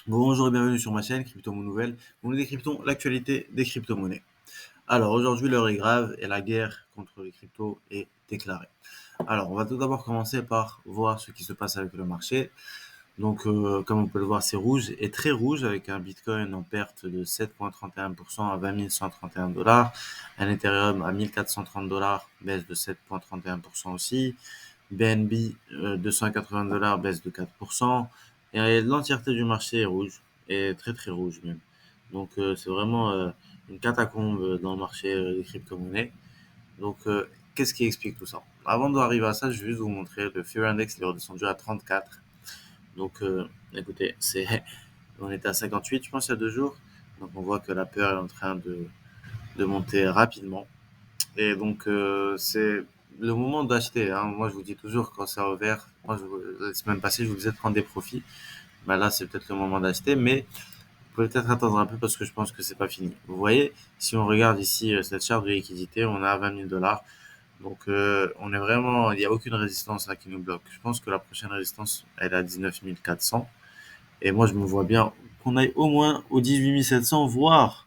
Bonjour et bienvenue sur ma chaîne Crypto Mon Nouvelle, où nous décryptons l'actualité des crypto-monnaies. Alors aujourd'hui l'heure est grave et la guerre contre les cryptos est déclarée. Alors on va tout d'abord commencer par voir ce qui se passe avec le marché. Donc comme on peut le voir c'est rouge et très rouge avec un Bitcoin en perte de 7,31% à 20 131 $, un Ethereum à 1430 $, baisse de 7,31% aussi, BNB 280 $, baisse de 4%. Et l'entièreté du marché est rouge, et très très rouge même. Donc c'est vraiment une catacombe dans le marché des crypto-monnaies. Donc qu'est-ce qui explique tout ça? Avant d'arriver à ça, je vais juste vous montrer le Fear Index, il est redescendu à 34. Donc écoutez, on était à 58 je pense il y a 2 jours. Donc on voit que la peur est en train de monter rapidement. Et donc, c'est le moment d'acheter, hein. Moi, je vous dis toujours quand c'est ouvert. La semaine passée, je vous disais de prendre des profits. Ben là, c'est peut-être le moment d'acheter, mais vous pouvez peut-être attendre un peu parce que je pense que c'est pas fini. Vous voyez, si on regarde ici cette charte de liquidité, on est à 20 000 $. Donc, on est vraiment, il n'y a aucune résistance là qui nous bloque. Je pense que la prochaine résistance, elle est à 19 400. Et moi, je me vois bien qu'on aille au moins au 18 700, voire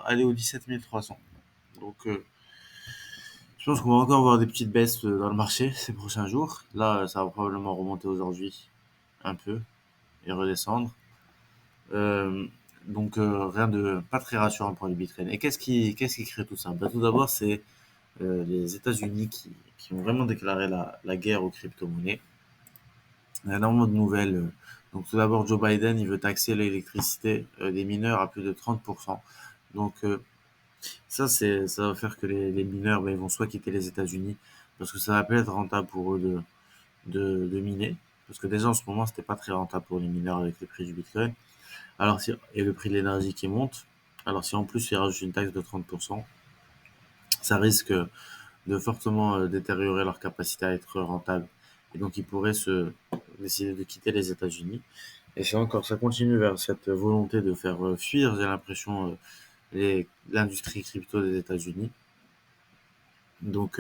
aller au 17 300. Donc, je pense qu'on va encore voir des petites baisses dans le marché ces prochains jours. Là, ça va probablement remonter aujourd'hui un peu et redescendre. Euh, donc rien de pas très rassurant pour les bitcoins. Et qu'est-ce qui crée tout ça? Ben, tout d'abord, c'est les États-Unis qui ont vraiment déclaré la guerre aux crypto-monnaies. Il y a énormément de nouvelles. Donc tout d'abord, Joe Biden, il veut taxer l'électricité des mineurs à plus de 30%. Donc ça va faire que les mineurs, ben, ils vont soit quitter les États-Unis parce que ça va pas être rentable pour eux de miner. Parce que déjà en ce moment, c'était pas très rentable pour les mineurs avec le prix du Bitcoin. Et le prix de l'énergie qui monte. Alors si en plus ils rajoutent une taxe de 30%, ça risque de fortement détériorer leur capacité à être rentable. Et donc ils pourraient décider de quitter les États-Unis. Et c'est encore, ça continue vers cette volonté de faire fuir, j'ai l'impression, l'industrie crypto des États-Unis. Donc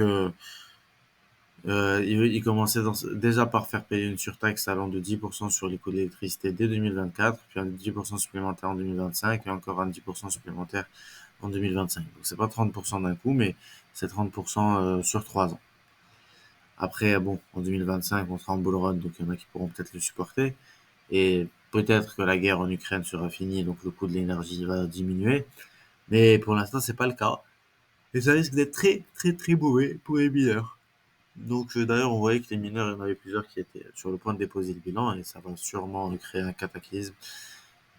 il commençait déjà par faire payer une surtaxe allant de 10% sur les coûts de l'électricité dès 2024, puis un 10% supplémentaire en 2025 et encore un 10% supplémentaire en 2025. Donc c'est pas 30% d'un coup, mais c'est 30% sur 3 ans. Après, bon, en 2025, on sera en bull run, donc il y en a qui pourront peut-être le supporter. Et peut-être que la guerre en Ukraine sera finie, donc le coût de l'énergie va diminuer. Mais pour l'instant, c'est pas le cas. Et ça risque d'être très, très, très mauvais pour les mineurs. Donc d'ailleurs, on voyait que les mineurs, il y en avait plusieurs qui étaient sur le point de déposer le bilan et ça va sûrement créer un cataclysme.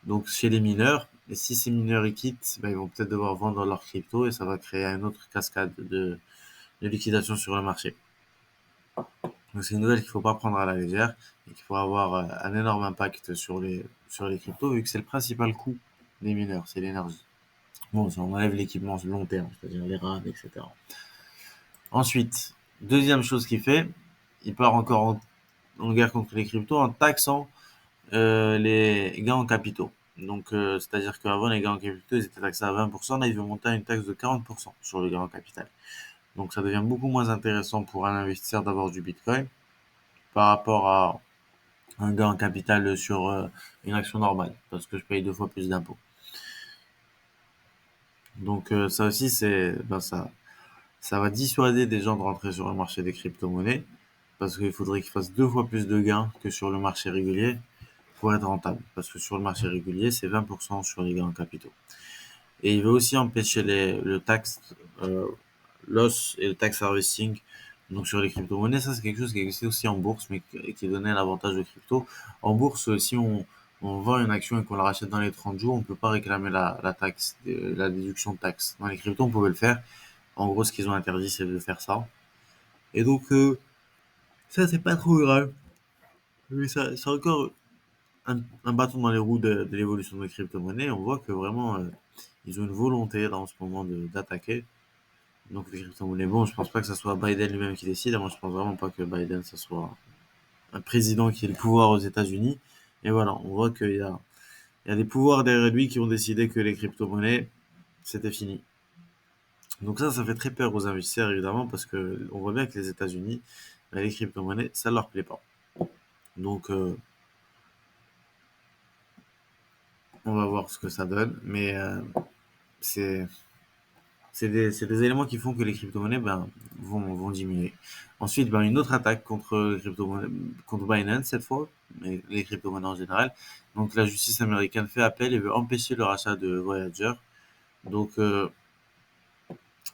Donc chez les mineurs, et si ces mineurs ils quittent, ben, ils vont peut-être devoir vendre leur crypto et ça va créer une autre cascade de liquidation sur le marché. Donc c'est une nouvelle qu'il ne faut pas prendre à la légère et qui pourrait avoir un énorme impact sur les cryptos vu que c'est le principal coût des mineurs, c'est l'énergie. Bon, si on enlève l'équipement long terme, c'est-à-dire les RAM, etc. Ensuite, deuxième chose qu'il fait, il part encore en guerre contre les cryptos en taxant les gains en capitaux. Donc, c'est-à-dire qu'avant, les gains en capitaux, ils étaient taxés à 20%. Là, ils vont monter à une taxe de 40% sur les gains en capital. Donc, ça devient beaucoup moins intéressant pour un investisseur d'avoir du Bitcoin par rapport à un gain en capital sur une action normale, parce que je paye 2 fois plus d'impôts. Donc, ça aussi, ça va dissuader des gens de rentrer sur le marché des crypto-monnaies, parce qu'il faudrait qu'ils fassent 2 fois plus de gains que sur le marché régulier pour être rentable. Parce que sur le marché régulier, c'est 20% sur les gains en capitaux. Et il veut aussi empêcher le tax loss et le tax harvesting donc sur les crypto-monnaies. Ça, c'est quelque chose qui existe aussi en bourse, mais qui donnait l'avantage aux cryptos. En bourse, si on vend une action et qu'on la rachète dans les 30 jours, on ne peut pas réclamer la taxe, la déduction de taxe. Dans les cryptos, on pouvait le faire. En gros, ce qu'ils ont interdit, c'est de faire ça. Et donc, ça, c'est pas trop grave. Mais ça, c'est encore un bâton dans les roues de l'évolution des crypto-monnaies. On voit que vraiment, ils ont une volonté là en ce moment d'attaquer. Donc les crypto-monnaies, bon, je pense pas que ce soit Biden lui-même qui décide. Moi, je pense vraiment pas que Biden, ce soit un président qui ait le pouvoir aux États-Unis. Et voilà, on voit qu'il y a des pouvoirs derrière lui qui ont décidé que les crypto-monnaies, c'était fini. Donc ça fait très peur aux investisseurs, évidemment, parce que on voit bien que les États-Unis, les crypto-monnaies, ça leur plaît pas. Donc, On va voir ce que ça donne, mais c'est c'est des éléments qui font que les crypto-monnaies vont diminuer. Ensuite, une autre attaque contre les crypto-monnaies, contre Binance cette fois, mais les crypto-monnaies en général. Donc la justice américaine fait appel et veut empêcher le rachat de Voyager. Donc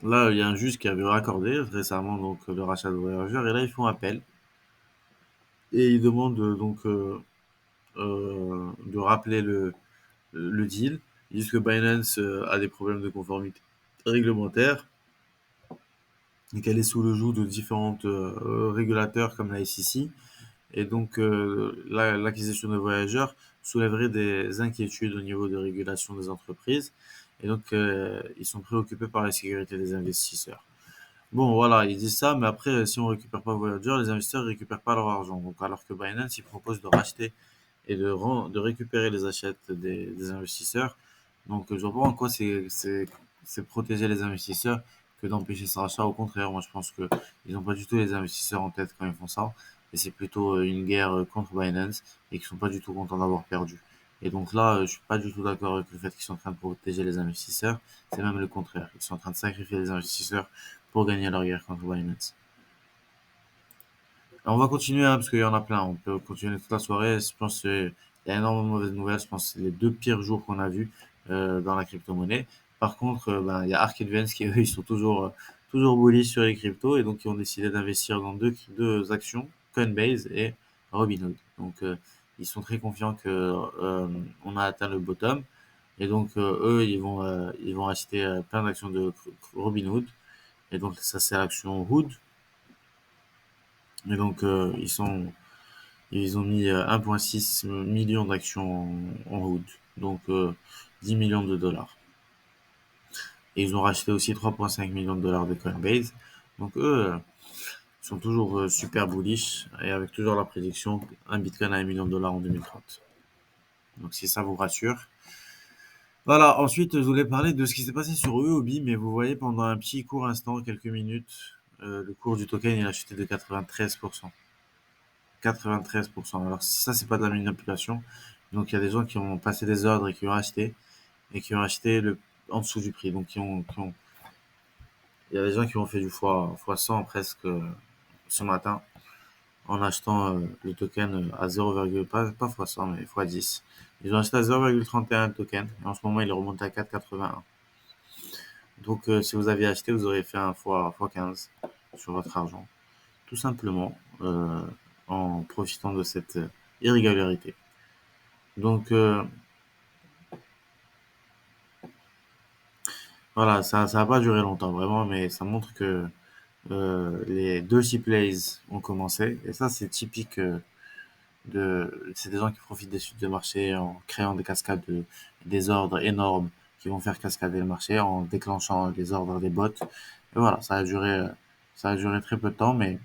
là, il y a un juge qui avait accordé récemment donc le rachat de Voyager et là ils font appel et ils demandent de rappeler le deal. Ils disent que Binance a des problèmes de conformité réglementaire et qu'elle est sous le joug de différents régulateurs comme la SEC. Et donc, l'acquisition de voyageurs soulèverait des inquiétudes au niveau de régulation des entreprises. Et donc, ils sont préoccupés par la sécurité des investisseurs. Bon, voilà, ils disent ça, mais après, si on récupère pas Voyager, les investisseurs récupèrent pas leur argent. Donc, alors que Binance, il propose de racheter et de récupérer les achats des investisseurs. Donc, je vois pas en quoi c'est protéger les investisseurs que d'empêcher ce rachat. Au contraire, moi, je pense que ils n'ont pas du tout les investisseurs en tête quand ils font ça. Et c'est plutôt une guerre contre Binance et qu'ils sont pas du tout contents d'avoir perdu. Et donc là, je suis pas du tout d'accord avec le fait qu'ils sont en train de protéger les investisseurs. C'est même le contraire. Ils sont en train de sacrifier les investisseurs pour gagner leur guerre contre Binance. On va continuer, hein, parce qu'il y en a plein. On peut continuer toute la soirée. Je pense qu'il y a énormément de mauvaises nouvelles. Je pense que c'est les deux pires jours qu'on a vus dans la crypto-monnaie. Par contre, il y a Ark Advance qui, eux, ils sont toujours bullish sur les cryptos et donc ils ont décidé d'investir dans deux actions, Coinbase et Robinhood. Donc, ils sont très confiants que on a atteint le bottom. Et donc, eux, ils vont acheter plein d'actions de Robinhood. Et donc, ça, c'est l'action Hood. Et donc, ils ont mis 1,6 million d'actions en route, donc 10 millions de dollars. Et ils ont racheté aussi 3,5 millions de dollars de Coinbase. Donc eux sont toujours super bullish et avec toujours la prédiction un Bitcoin à 1 million de dollars en 2030. Donc si ça vous rassure. Voilà, ensuite je voulais parler de ce qui s'est passé sur Huobi, mais vous voyez pendant un petit court instant, quelques minutes, le cours du token il a chuté de 93%. 93%. Alors ça, c'est pas de la manipulation. Donc il y a des gens qui ont passé des ordres et qui ont acheté en dessous du prix. Donc il y a des gens qui ont fait du fois 100 presque ce matin en achetant le token à 0, pas fois 100 mais fois 10. Ils ont acheté à 0,31 le token et en ce moment il est remonté à 4,81. Donc si vous aviez acheté, vous auriez fait un fois 15 sur votre argent. Tout simplement en profitant de cette irrégularité. Donc voilà, ça n'a pas duré longtemps vraiment, mais ça montre que les deux plays ont commencé. Et ça, c'est typique c'est des gens qui profitent des chutes de marché en créant des cascades des ordres énormes qui vont faire cascader le marché en déclenchant les ordres des bots. Et voilà, ça a duré très peu de temps, mais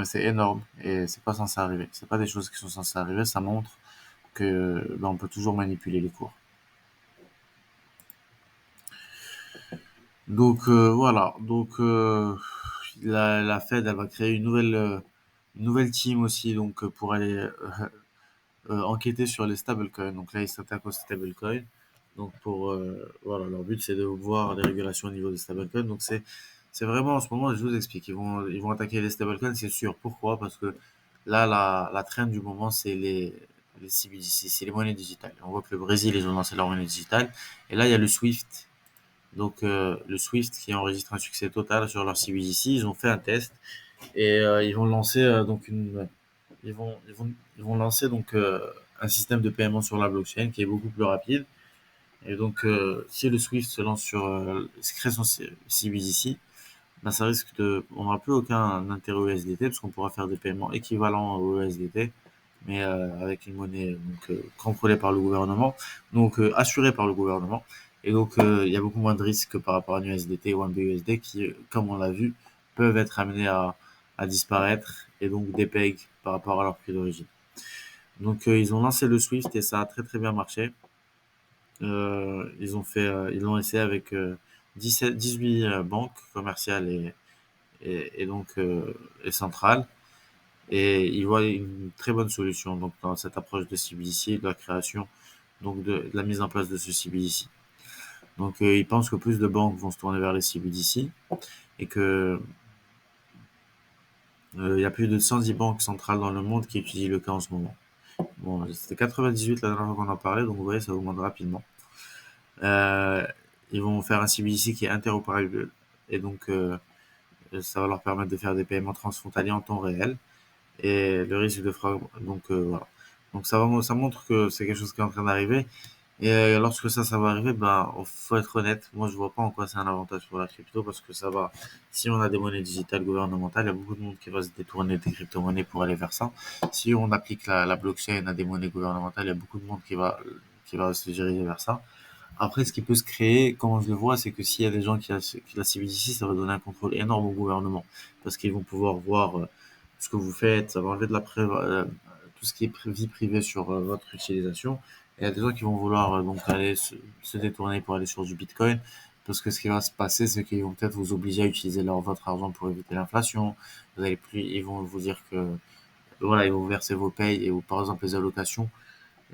c'est énorme et c'est pas censé arriver. C'est pas des choses qui sont censées arriver. Ça montre que on peut toujours manipuler les cours. Donc voilà. Donc la Fed, elle va créer une nouvelle team aussi, donc pour aller enquêter sur les stablecoins. Donc là, ils s'attaquent aux stablecoins. Donc voilà, leur but c'est de voir les régulations au niveau des stablecoins. Donc c'est vraiment en ce moment, je vous explique, ils vont attaquer les stablecoins, c'est sûr. Pourquoi? Parce que là, la trend du moment, c'est les CBDC, c'est les monnaies digitales. On voit que le Brésil, ils ont lancé leur monnaie digitale. Et là, il y a le SWIFT. Donc le SWIFT qui enregistre un succès total sur leur CBDC. Ils ont fait un test et ils vont lancer ils vont lancer donc un système de paiement sur la blockchain qui est beaucoup plus rapide. Et donc, si le Swift se lance se crée son CBDC, ben ça risque on n'aura plus aucun intérêt au USDT parce qu'on pourra faire des paiements équivalents au USDT, mais avec une monnaie donc contrôlée par le gouvernement, donc assurée par le gouvernement. Et donc, il y a beaucoup moins de risques que par rapport à un USDT ou un BUSD qui, comme on l'a vu, peuvent être amenés à disparaître et donc dépeg par rapport à leur prix d'origine. Donc, ils ont lancé le Swift et ça a très très bien marché. Ils l'ont essayé avec 18 banques commerciales et donc et centrales. Et ils voient une très bonne solution donc dans cette approche de CBDC, de la création donc de la mise en place de ce CBDC. Donc ils pensent que plus de banques vont se tourner vers les CBDC et que il y a plus de 110 banques centrales dans le monde qui étudient le cas en ce moment. Bon, c'était 98 la dernière fois qu'on en parlait, donc vous voyez, ça augmente rapidement. Euh, Ils vont faire un CBDC qui est interopérable et donc ça va leur permettre de faire des paiements transfrontaliers en temps réel et le risque de fraude. Donc voilà. Donc ça montre que c'est quelque chose qui est en train d'arriver. Et lorsque ça va arriver, ben, faut être honnête. Moi, je vois pas en quoi c'est un avantage pour la crypto parce que ça va. Si on a des monnaies digitales gouvernementales, il y a beaucoup de monde qui va se détourner des crypto-monnaies pour aller vers ça. Si on applique la blockchain à des monnaies gouvernementales, il y a beaucoup de monde qui va se diriger vers ça. Après, ce qui peut se créer, comment je le vois, c'est que s'il y a des gens qui la ciblent ici, ça va donner un contrôle énorme au gouvernement. Parce qu'ils vont pouvoir voir ce que vous faites, ça va enlever de tout ce qui est vie privée sur votre utilisation. Et il y a des gens qui vont vouloir donc aller se détourner pour aller sur du Bitcoin. Parce que ce qui va se passer, c'est qu'ils vont peut-être vous obliger à utiliser votre argent pour éviter l'inflation. Vous allez plus, ils vont vous dire que, voilà, ils vont verser vos payes et par exemple les allocations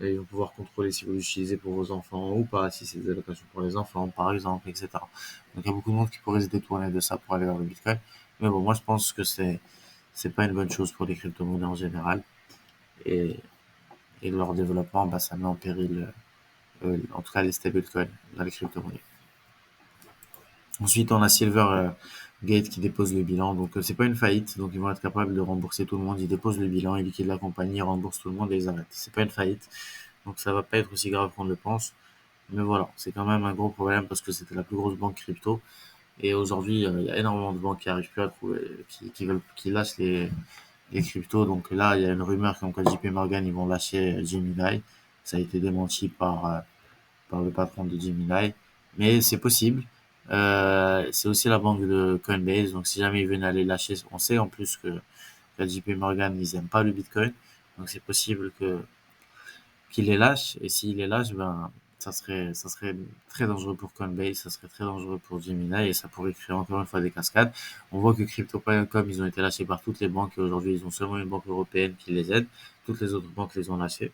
et ils vont pouvoir contrôler si vous l'utilisez pour vos enfants ou pas, si c'est des allocations pour les enfants, par exemple, etc. Donc il y a beaucoup de monde qui pourrait se détourner de ça pour aller vers le Bitcoin. Mais bon, moi je pense que c'est pas une bonne chose pour les crypto-monnaies en général. Et, et leur développement, bah, ça met en péril, en tout cas les stablecoins, dans les crypto-monnaies. Ensuite, on a Silvergate qui dépose le bilan. Donc, c'est pas une faillite. Donc, ils vont être capables de rembourser tout le monde. Ils déposent le bilan, ils liquident la compagnie, ils remboursent tout le monde et ils arrêtent. C'est pas une faillite. Donc, ça va pas être aussi grave qu'on le pense. Mais voilà, c'est quand même un gros problème parce que c'était la plus grosse banque crypto. Et aujourd'hui, il y a énormément de banques qui arrivent plus à trouver, qui lâchent les cryptos. Donc là, il y a une rumeur comme quoi JP Morgan, ils vont lâcher Gemini. Ça a été démenti par le patron de Gemini. Mais c'est possible. C'est aussi la banque de Coinbase. Donc si jamais ils venaient aller lâcher, on sait en plus que JP Morgan, ils aiment pas le Bitcoin. Donc c'est possible qu'il les lâche. Et s'il les lâche, ben, ça serait très dangereux pour Coinbase, ça serait très dangereux pour Gemini et ça pourrait créer encore une fois des cascades. On voit que Crypto.com, ils ont été lâchés par toutes les banques et aujourd'hui, ils ont seulement une banque européenne qui les aide. Toutes les autres banques les ont lâchés.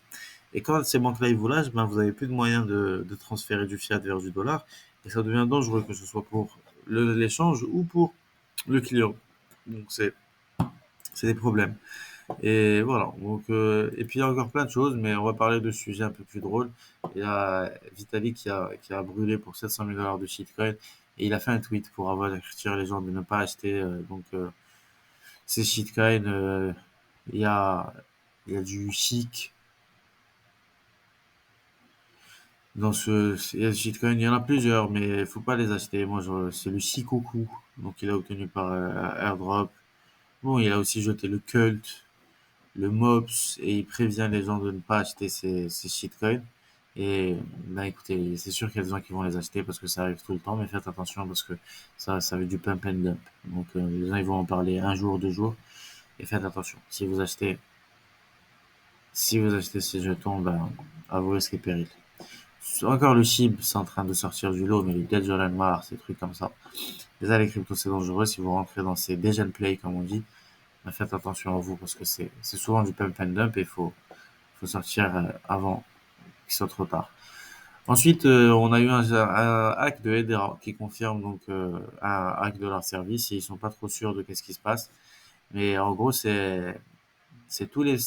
Et quand ces banques-là, ils vous lâchent, ben, vous avez plus de moyens de transférer du fiat vers du dollar et ça devient dangereux que ce soit pour l'échange ou pour le client. Donc c'est des problèmes. Et voilà. Donc, et puis il y a encore plein de choses, mais on va parler de sujets un peu plus drôles. Il y a Vitalik qui a brûlé pour 700 000 dollars de shitcoin et il a fait un tweet pour avertir les gens de ne pas acheter ces shitcoins. Il y a il y a du chic dans il y a du shitcoin. Il y en a plusieurs, mais il faut pas les acheter. C'est le Shikoku, donc il a obtenu par airdrop. Bon, il a aussi jeté le Cult, le MOPS et il prévient les gens de ne pas acheter ces shitcoins. Et ben écoutez, c'est sûr qu'il y a des gens qui vont les acheter parce que ça arrive tout le temps, mais faites attention parce que ça veut du pump and dump. Donc les gens ils vont en parler un jour, 2 jours, et faites attention. Si vous achetez ces jetons, ben à vos risques et périls. Encore le SHIB, c'est en train de sortir du lot, mais les Dead Mars, ces trucs comme ça. Déjà les cryptos c'est dangereux si vous rentrez dans ces degen play comme on dit. Ben, faites attention à vous parce que c'est souvent du pump and dump et faut sortir avant qu'il soit trop tard. Ensuite, on a eu un hack de Hedera qui confirme donc un hack de leur service et ils sont pas trop sûrs de qu'est-ce qui se passe. Mais en gros, c'est tous les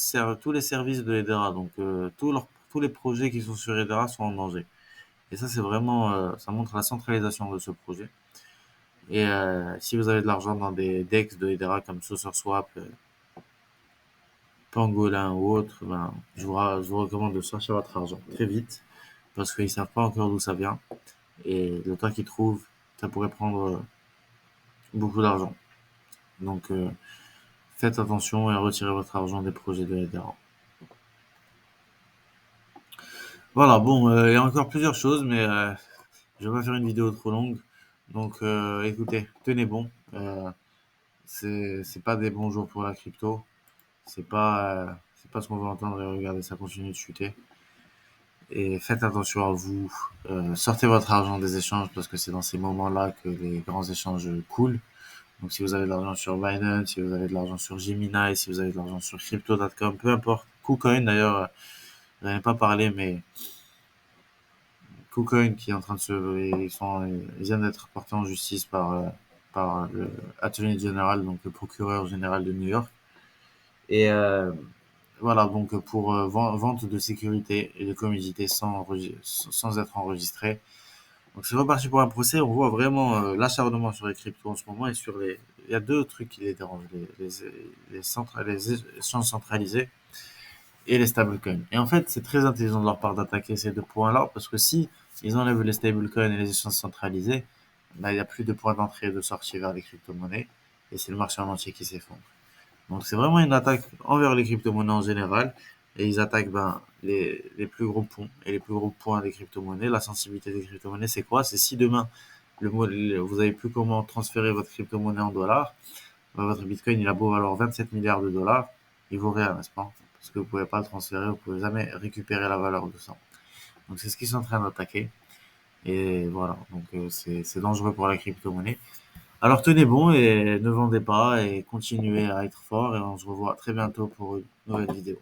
services de Hedera, donc tous les projets qui sont sur Hedera sont en danger. Et ça, c'est vraiment, ça montre la centralisation de ce projet. Et si vous avez de l'argent dans des DEX de Hedera comme SaucerSwap, Pangolin ou autre, ben, je vous recommande de sortir votre argent très vite parce qu'ils savent pas encore d'où ça vient. Et le temps qu'ils trouvent, ça pourrait prendre beaucoup d'argent. Donc, faites attention et retirez votre argent des projets de Hedera. Voilà, bon, il y a encore plusieurs choses, mais je vais pas faire une vidéo trop longue. Donc, écoutez, tenez bon. C'est pas des bons jours pour la crypto. C'est pas ce qu'on veut entendre et regardez, ça continue de chuter. Et faites attention à vous. Sortez votre argent des échanges parce que c'est dans ces moments-là que les grands échanges coulent. Donc si vous avez de l'argent sur Binance, si vous avez de l'argent sur Gemini, si vous avez de l'argent sur Crypto.com, peu importe. KuCoin d'ailleurs, j'en ai pas parlé, mais KuCoin qui est en train de ils viennent d'être portés en justice par le Attorney General, donc le procureur général de New York. Et voilà, donc pour vente de sécurité et de commodité sans être enregistré. Donc c'est reparti pour un procès. On voit vraiment l'acharnement sur les cryptos en ce moment et il y a deux trucs qui les dérangent, les échanges centralisés et les stablecoins. Et en fait, c'est très intelligent de leur part d'attaquer ces deux points-là parce que si ils enlèvent les stablecoins et les échanges centralisés, bah, il n'y a plus de points d'entrée et de sortie vers les crypto-monnaies et c'est le marché en entier qui s'effondre. Donc c'est vraiment une attaque envers les crypto-monnaies en général. Et ils attaquent ben, les plus gros ponts et les plus gros points des crypto-monnaies. La sensibilité des crypto-monnaies, c'est quoi? C'est si demain, vous n'avez plus comment transférer votre crypto-monnaie en dollars, ben, votre bitcoin, il a beau valoir 27 milliards de dollars, il vaut rien, n'est-ce pas? Parce que vous pouvez pas le transférer, vous pouvez jamais récupérer la valeur de ça. Donc c'est ce qu'ils sont en train d'attaquer. Et voilà, donc c'est dangereux pour la crypto-monnaie. Alors tenez bon et ne vendez pas et continuez à être fort et on se revoit très bientôt pour une nouvelle vidéo.